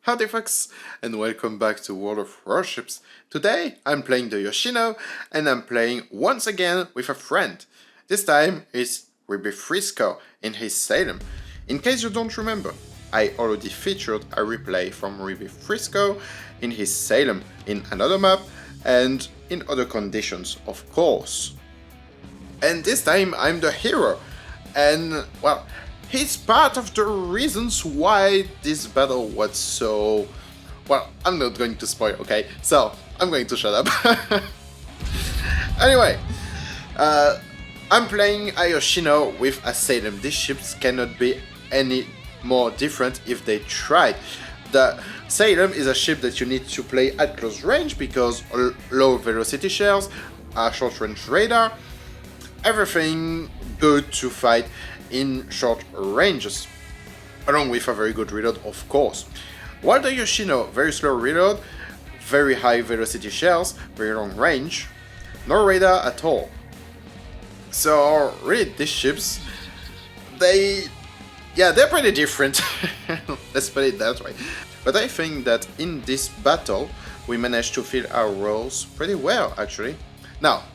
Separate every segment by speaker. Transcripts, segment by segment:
Speaker 1: Howdy folks, and welcome back to World of Warships. Today I'm playing the Yoshino, and I'm playing once again with a friend. This time it's Ruby Frisco in his Salem. In case you don't remember, I already featured a replay from Ruby Frisco in his Salem in another map and in other conditions, of course. And this time I'm the hero, and well, he's part of the reasons why this battle was so... Well, I'm not going to spoil, okay? So, I'm going to shut up. Anyway, I'm playing a Yoshino with a Salem. These ships cannot be any more different if they try. The Salem is a ship that you need to play at close range because low velocity shells, a short range radar, everything good to fight in short ranges, along with a very good reload, of course. While the Yoshino, very slow reload, very high velocity shells, very long range, no radar at all. So really, these ships, they're pretty different. Let's put it that way. But I think that in this battle, we managed to fill our roles pretty well, actually. Now,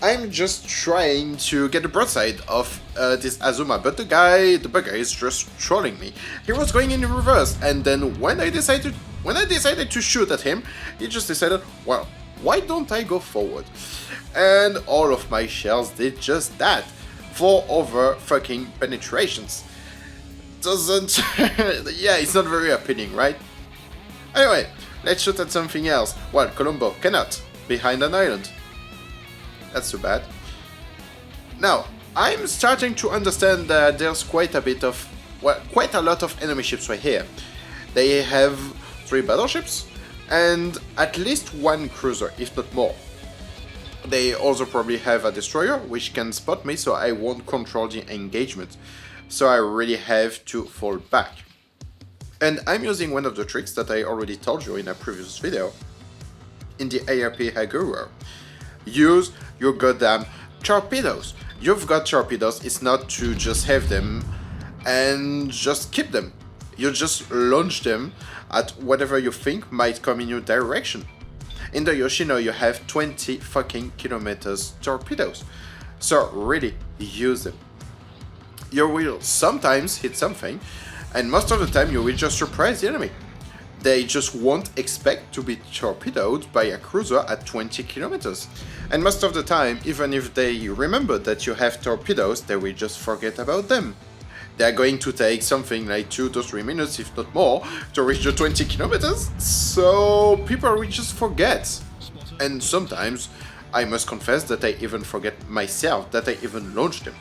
Speaker 1: I'm just trying to get the broadside of this Azuma, but the bugger is just trolling me. He was going in reverse, and then when I decided to shoot at him, he just decided, well, why don't I go forward? And all of my shells did just that. 4 over fucking penetrations. Doesn't... yeah, it's not very appealing, right? Anyway, let's shoot at something else. Well, Colombo cannot. Behind an island. That's too bad. Now, I'm starting to understand that there's quite a lot of enemy ships right here. They have 3 battleships and at least 1 cruiser, if not more. They also probably have a destroyer, which can spot me, so I won't control the engagement. So I really have to fall back. And I'm using one of the tricks that I already told you in a previous video, in the ARP Haguro. Use your goddamn torpedoes. You've got torpedoes, it's not to just have them and just keep them. You just launch them at whatever you think might come in your direction. In the Yoshino you have 20 fucking kilometers torpedoes, so really use them. You will sometimes hit something, and most of the time you will just surprise the enemy. They just won't expect to be torpedoed by a cruiser at 20 kilometers. And most of the time, even if they remember that you have torpedoes, they will just forget about them. They are going to take something like 2 to 3 minutes, if not more, to reach the 20 kilometers, so people will just forget. And sometimes, I must confess that I even forget myself that I even launched them.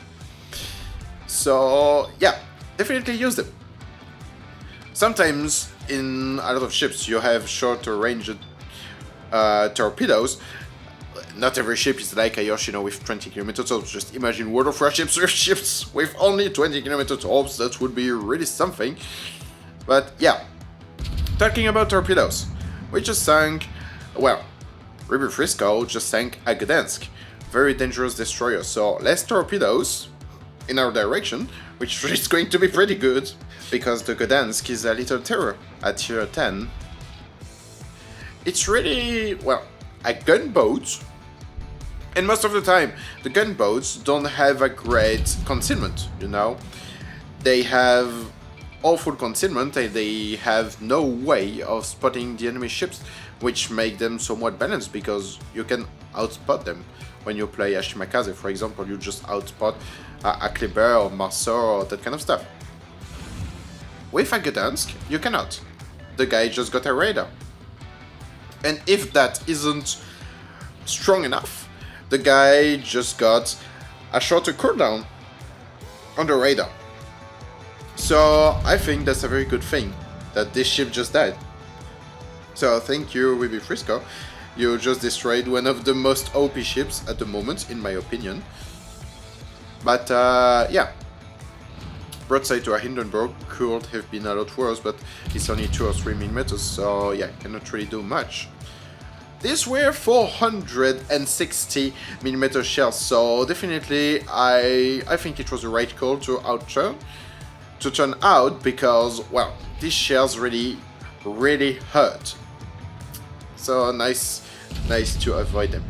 Speaker 1: So yeah, definitely use them. Sometimes, in a lot of ships, you have shorter range torpedoes. Not every ship is like a Yoshino with 20 kilometers, so just imagine World of Warships with ships with only 20 kilometers torps. That would be really something. But yeah, talking about torpedoes, we just sank, well, Ruby Frisco just sank a Gdansk, very dangerous destroyer, so less torpedoes in our direction, which is going to be pretty good, because the Gdansk is a little terror at tier 10. It's really, well, a gunboat, and most of the time the gunboats don't have a great concealment, you know. They have awful concealment and they have no way of spotting the enemy ships, which make them somewhat balanced because you can outspot them. When you play Ashimakaze, for example, you just outspot a Kleber or Marceau or that kind of stuff. With a Gdansk, you cannot. The guy just got a radar. And if that isn't strong enough, the guy just got a shorter cooldown on the radar. So I think that's a very good thing, that this ship just died. So thank you, Ruby Frisco. You just destroyed one of the most OP ships at the moment, in my opinion. But yeah, broadside to a Hindenburg could have been a lot worse, but it's only 2 or 3 millimeters, so yeah, cannot really do much. These were 460 millimeter shells, so definitely I think it was the right call to turn out, because, well, these shells really really hurt. So nice to avoid them.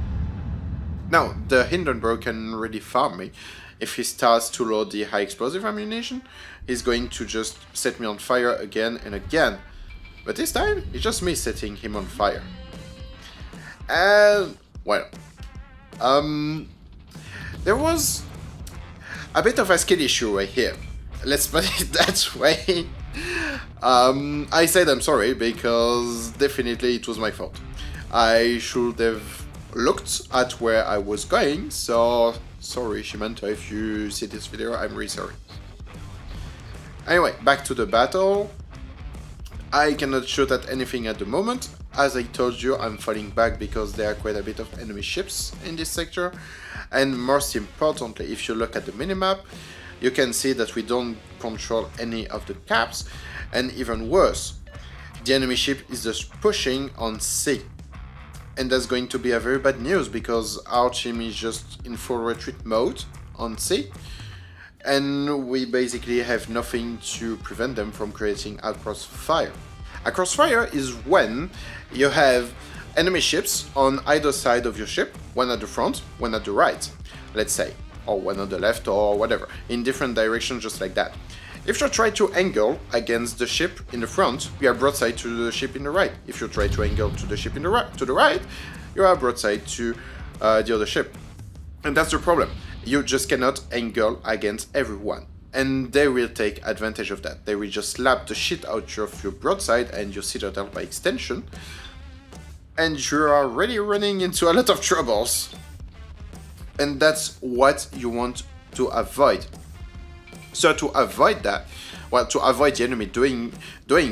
Speaker 1: Now, the Hindenburg can really farm me. If he starts to load the high explosive ammunition, he's going to just set me on fire again and again. But this time, it's just me setting him on fire. And, well, there was a bit of a skill issue right here. Let's put it that way. I said I'm sorry because definitely it was my fault. I should have looked at where I was going, so sorry Shimanta if you see this video, I'm really sorry. Anyway, back to the battle. I cannot shoot at anything at the moment. As I told you, I'm falling back because there are quite a bit of enemy ships in this sector. And most importantly, if you look at the minimap, you can see that we don't control any of the caps. And even worse, the enemy ship is just pushing on C. And that's going to be a very bad news because our team is just in full retreat mode on C. And we basically have nothing to prevent them from creating a crossfire. A crossfire is when you have enemy ships on either side of your ship, one at the front, one at the right, let's say, or one on the left or whatever, in different directions just like that. If you try to angle against the ship in the front, you are broadside to the ship in the right. If you try to angle to the ship in the right, you are broadside to the other ship. And that's the problem. You just cannot angle against everyone. And they will take advantage of that. They will just slap the shit out of your broadside and your citadel by extension. And you are already running into a lot of troubles. And that's what you want to avoid. So to avoid that, well, to avoid the enemy doing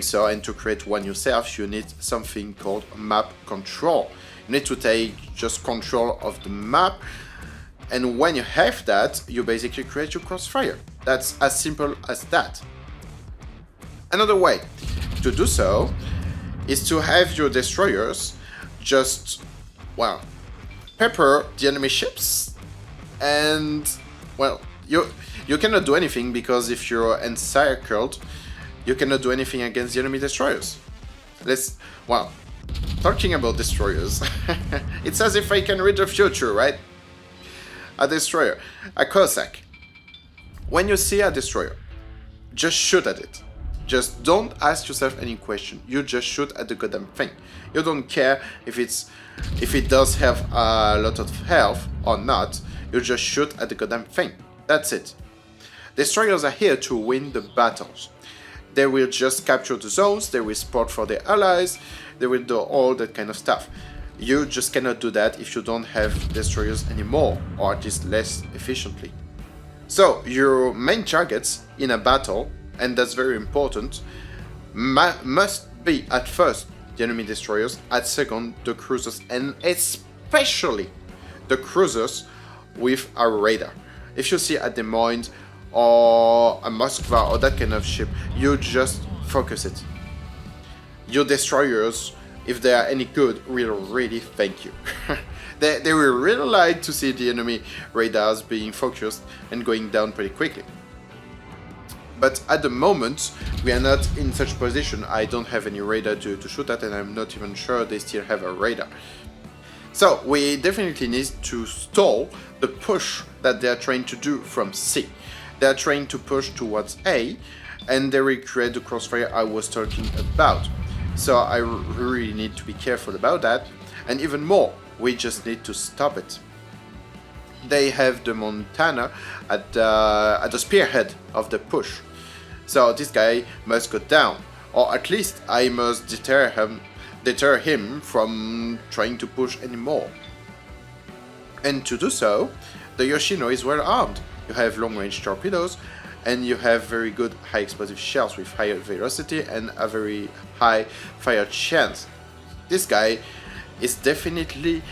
Speaker 1: so and to create one yourself, you need something called map control. You need to take just control of the map. And when you have that, you basically create your crossfire. That's as simple as that. Another way to do so is to have your destroyers just, well, pepper the enemy ships. And, well, you cannot do anything because if you're encircled, you cannot do anything against the enemy destroyers. Well, talking about destroyers, it's as if I can read the future, right? A destroyer, a Cossack. When you see a destroyer, just shoot at it. Just don't ask yourself any question. You just shoot at the goddamn thing. You don't care if it does have a lot of health or not. You just shoot at the goddamn thing. That's it. Destroyers are here to win the battles. They will just capture the zones, they will support for their allies, they will do all that kind of stuff. You just cannot do that if you don't have destroyers anymore, or at least less efficiently. So, your main targets in a battle, and that's very important, must be at first the enemy destroyers, at second the cruisers, and especially the cruisers with a radar. If you see a Des Moines or a Moskva or that kind of ship, you just focus it. Your destroyers, if they are any good, will really thank you. they will really like to see the enemy radars being focused and going down pretty quickly. But at the moment, we are not in such position. I don't have any radar to shoot at, and I'm not even sure they still have a radar. So we definitely need to stall the push that they are trying to do from C. They are trying to push towards A, and they will create the crossfire I was talking about. So I really need to be careful about that, and even more, we just need to stop it. They have the Montana at the spearhead of the push. So this guy must go down, or at least I must deter him from trying to push anymore. And to do so, the Yoshino is well armed. You have long-range torpedoes, and you have very good high explosive shells with higher velocity and a very high fire chance. This guy is definitely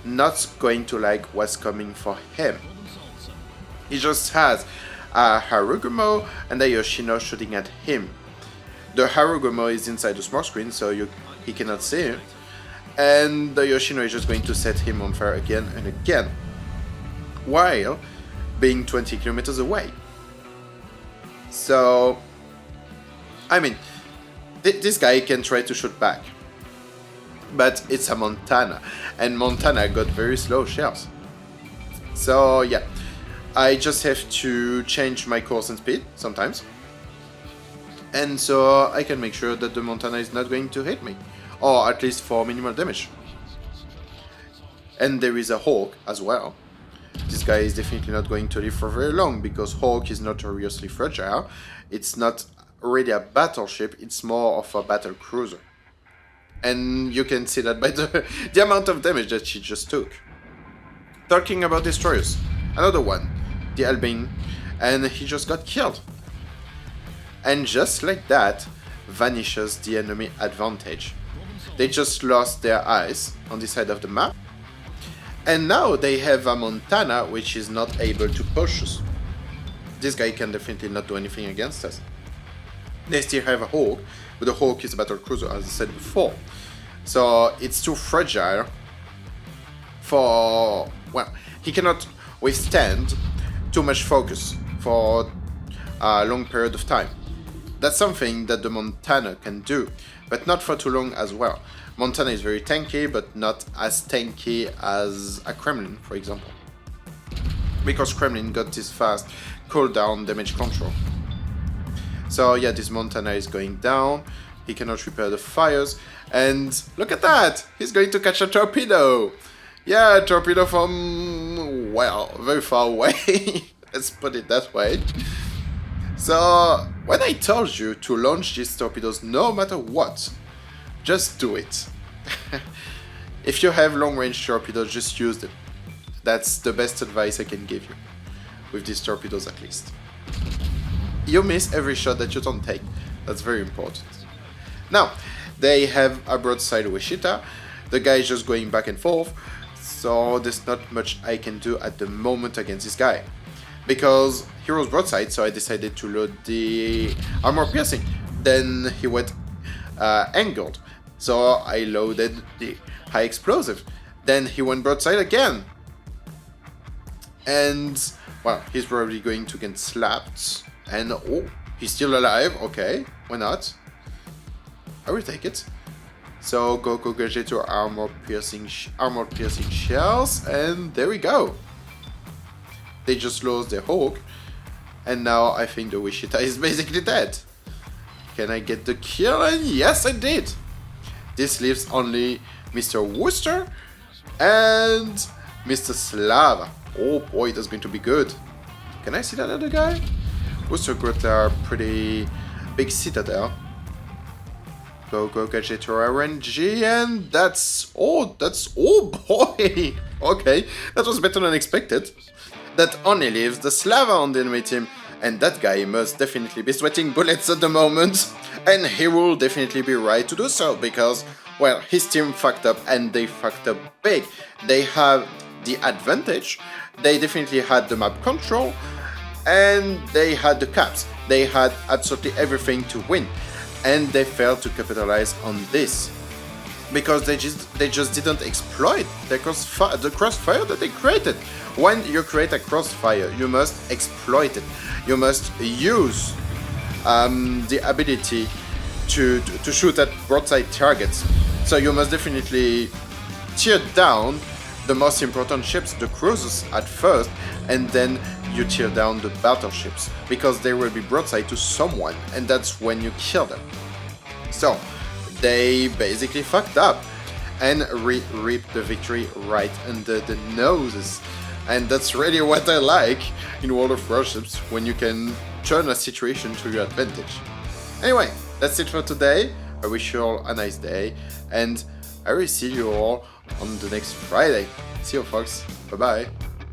Speaker 1: not going to like what's coming for him. He just has a Harugumo and a Yoshino shooting at him. The Harugumo is inside the smoke screen, so he cannot see him, and the Yoshino is just going to set him on fire again and again, while being 20 kilometers away. So, I mean, This guy can try to shoot back, but it's a Montana, and Montana got very slow shells. So yeah, I just have to change my course and speed sometimes, and so I can make sure that the Montana is not going to hit me, or at least for minimal damage. And there is a Hawk as well. This guy is definitely not going to live for very long because Hawk is notoriously fragile. It's not really a battleship, it's more of a battle cruiser. And you can see that by the amount of damage that she just took. Talking about destroyers, another one, the Albane, and he just got killed. And just like that, vanishes the enemy advantage. They just lost their eyes on this side of the map. And now they have a Montana which is not able to push us. This guy can definitely not do anything against us. They still have a Hawk, but the Hawk is a battle cruiser as I said before. So it's too fragile for, well, he cannot withstand too much focus for a long period of time. That's something that the Montana can do, but not for too long as well. Montana is very tanky, but not as tanky as a Kremlin, for example. Because Kremlin got this fast cooldown damage control. So yeah, this Montana is going down, he cannot repair the fires, and look at that! He's going to catch a torpedo! Yeah, a torpedo from, well, very far away, let's put it that way. So, when I told you to launch these torpedoes no matter what, just do it. If you have long-range torpedoes, just use them. That's the best advice I can give you, with these torpedoes at least. You miss every shot that you don't take, that's very important. Now, they have a broadside Wichita, the guy is just going back and forth, so there's not much I can do at the moment against this guy. Because he was broadside, so I decided to load the armor piercing. Then he went angled, so I loaded the high explosive. Then he went broadside again. And, well, he's probably going to get slapped. And, oh, he's still alive. Okay, why not? I will take it. So, go gadget to armor piercing shells. And there we go. They just lost their Hawk. And now I think the Wichita is basically dead. Can I get the kill? And yes, I did. This leaves only Mr. Worcester and Mr. Slava. Oh boy, that's going to be good. Can I see that other guy? Worcester got a pretty big citadel. Go gadget to RNG, and that's oh boy. Okay, that was better than expected. That only leaves the Slava on the enemy team, and that guy must definitely be sweating bullets at the moment, and he will definitely be right to do so, because, well, his team fucked up, and they fucked up big. They have the advantage, they definitely had the map control, and they had the caps. They had absolutely everything to win, and they failed to capitalize on this. Because they just didn't exploit the crossfire that they created. When you create a crossfire, you must exploit it. You must use the ability to shoot at broadside targets. So you must definitely tear down the most important ships, the cruisers at first, and then you tear down the battleships, because they will be broadside to someone, and that's when you kill them. So they basically fucked up and reaped the victory right under the noses. And that's really what I like in World of Warships, when you can turn a situation to your advantage. Anyway, that's it for today. I wish you all a nice day, and I will see you all on the next Friday. See you folks, bye bye.